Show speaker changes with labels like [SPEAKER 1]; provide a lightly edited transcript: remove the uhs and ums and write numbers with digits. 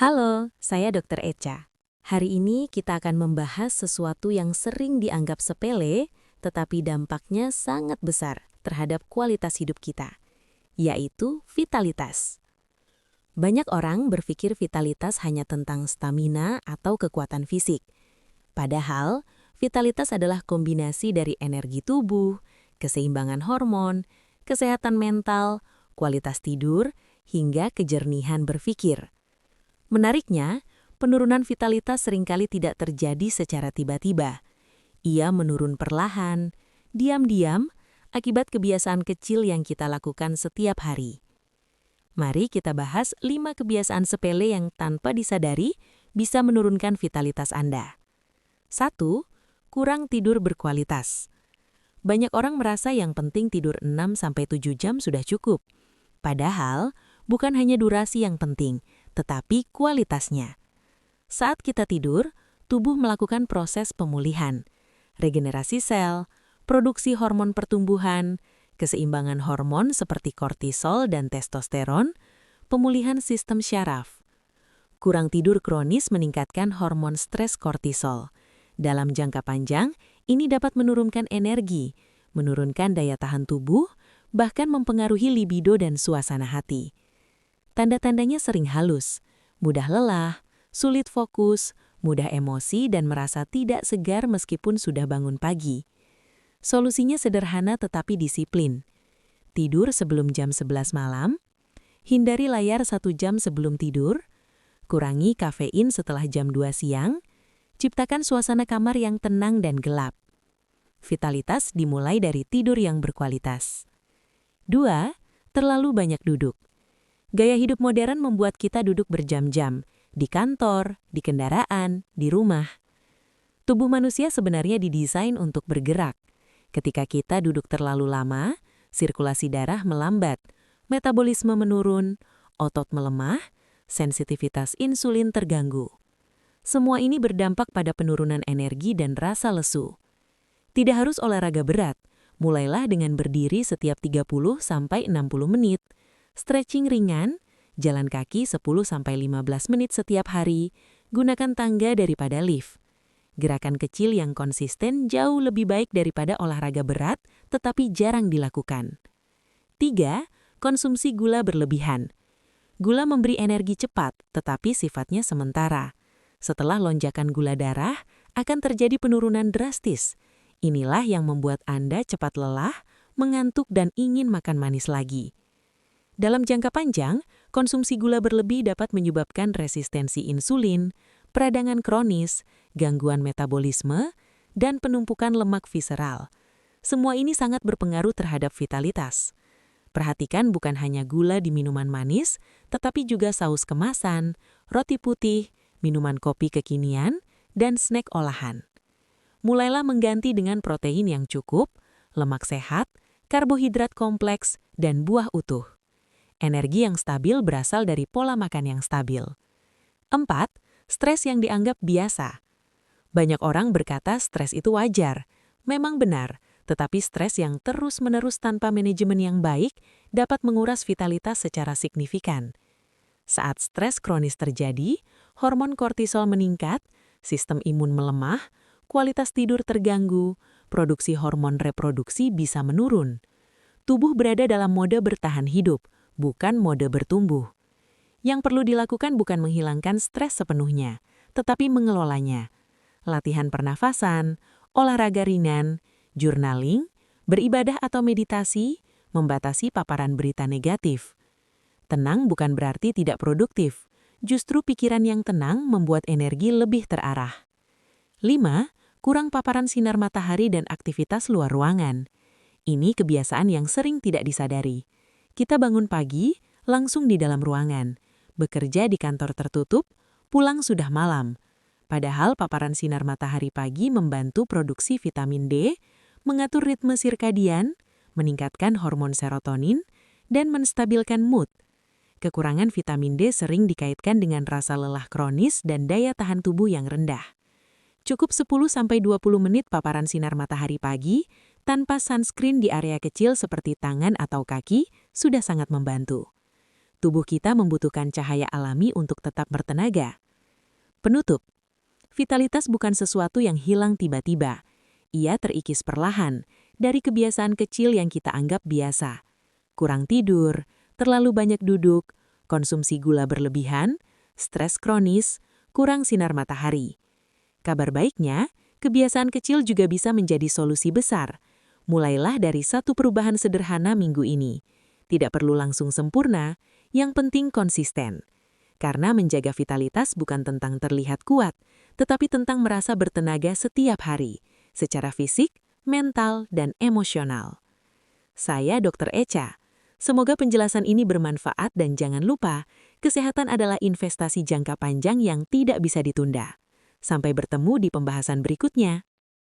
[SPEAKER 1] Halo, saya Dr. Echa. Hari ini kita akan membahas sesuatu yang sering dianggap sepele, tetapi dampaknya sangat besar terhadap kualitas hidup kita, yaitu vitalitas. Banyak orang berpikir vitalitas hanya tentang stamina atau kekuatan fisik. Padahal, vitalitas adalah kombinasi dari energi tubuh, keseimbangan hormon, kesehatan mental, kualitas tidur, hingga kejernihan berpikir. Menariknya, penurunan vitalitas seringkali tidak terjadi secara tiba-tiba. Ia menurun perlahan, diam-diam, akibat kebiasaan kecil yang kita lakukan setiap hari. Mari kita bahas 5 kebiasaan sepele yang tanpa disadari bisa menurunkan vitalitas Anda. 1. Kurang tidur berkualitas. Banyak orang merasa yang penting tidur 6-7 jam sudah cukup. Padahal, bukan hanya durasi yang penting, tetapi kualitasnya. Saat kita tidur, tubuh melakukan proses pemulihan, regenerasi sel, produksi hormon pertumbuhan, keseimbangan hormon seperti kortisol dan testosteron, pemulihan sistem syaraf. Kurang tidur kronis meningkatkan hormon stres kortisol. Dalam jangka panjang, ini dapat menurunkan energi, menurunkan daya tahan tubuh, bahkan mempengaruhi libido dan suasana hati. Tanda-tandanya sering halus, mudah lelah, sulit fokus, mudah emosi dan merasa tidak segar meskipun sudah bangun pagi. Solusinya sederhana tetapi disiplin. Tidur sebelum jam 11 malam, hindari layar 1 jam sebelum tidur, kurangi kafein setelah jam 2 siang, ciptakan suasana kamar yang tenang dan gelap. Vitalitas dimulai dari tidur yang berkualitas. 2. Terlalu banyak duduk. Gaya hidup modern membuat kita duduk berjam-jam, di kantor, di kendaraan, di rumah. Tubuh manusia sebenarnya didesain untuk bergerak. Ketika kita duduk terlalu lama, sirkulasi darah melambat, metabolisme menurun, otot melemah, sensitivitas insulin terganggu. Semua ini berdampak pada penurunan energi dan rasa lesu. Tidak harus olahraga berat, mulailah dengan berdiri setiap 30-60 menit, stretching ringan, jalan kaki 10-15 menit setiap hari, gunakan tangga daripada lift. Gerakan kecil yang konsisten jauh lebih baik daripada olahraga berat, tetapi jarang dilakukan. 3. Konsumsi gula berlebihan. Gula memberi energi cepat, tetapi sifatnya sementara. Setelah lonjakan gula darah, akan terjadi penurunan drastis. Inilah yang membuat Anda cepat lelah, mengantuk dan ingin makan manis lagi. Dalam jangka panjang, konsumsi gula berlebih dapat menyebabkan resistensi insulin, peradangan kronis, gangguan metabolisme, dan penumpukan lemak visceral. Semua ini sangat berpengaruh terhadap vitalitas. Perhatikan bukan hanya gula di minuman manis, tetapi juga saus kemasan, roti putih, minuman kopi kekinian, dan snack olahan. Mulailah mengganti dengan protein yang cukup, lemak sehat, karbohidrat kompleks, dan buah utuh. Energi yang stabil berasal dari pola makan yang stabil. 4. Stres yang dianggap biasa. Banyak orang berkata stres itu wajar. Memang benar, tetapi stres yang terus-menerus tanpa manajemen yang baik dapat menguras vitalitas secara signifikan. Saat stres kronis terjadi, hormon kortisol meningkat, sistem imun melemah, kualitas tidur terganggu, produksi hormon reproduksi bisa menurun. Tubuh berada dalam mode bertahan hidup, bukan mode bertumbuh. Yang perlu dilakukan bukan menghilangkan stres sepenuhnya, tetapi mengelolanya. Latihan pernafasan, olahraga ringan, journaling, beribadah atau meditasi, membatasi paparan berita negatif. Tenang bukan berarti tidak produktif, justru pikiran yang tenang membuat energi lebih terarah. 5. Kurang paparan sinar matahari dan aktivitas luar ruangan. Ini kebiasaan yang sering tidak disadari. Kita bangun pagi, langsung di dalam ruangan. Bekerja di kantor tertutup, pulang sudah malam. Padahal paparan sinar matahari pagi membantu produksi vitamin D, mengatur ritme sirkadian, meningkatkan hormon serotonin, dan menstabilkan mood. Kekurangan vitamin D sering dikaitkan dengan rasa lelah kronis dan daya tahan tubuh yang rendah. Cukup 10-20 menit paparan sinar matahari pagi, tanpa sunscreen di area kecil seperti tangan atau kaki, sudah sangat membantu.
[SPEAKER 2] Tubuh kita membutuhkan cahaya alami untuk tetap bertenaga. Penutup, vitalitas bukan sesuatu yang hilang tiba-tiba. Ia terikis perlahan dari kebiasaan kecil yang kita anggap biasa. Kurang tidur, terlalu banyak duduk, konsumsi gula berlebihan, stres kronis, kurang sinar matahari. Kabar baiknya, kebiasaan kecil juga bisa menjadi solusi besar. Mulailah dari satu perubahan sederhana minggu ini. Tidak perlu langsung sempurna, yang penting konsisten. Karena menjaga vitalitas bukan tentang terlihat kuat, tetapi tentang merasa bertenaga setiap hari, secara fisik, mental, dan emosional. Saya Dr. Echa. Semoga penjelasan ini bermanfaat dan jangan lupa, kesehatan adalah investasi jangka panjang yang tidak bisa ditunda. Sampai bertemu di pembahasan berikutnya.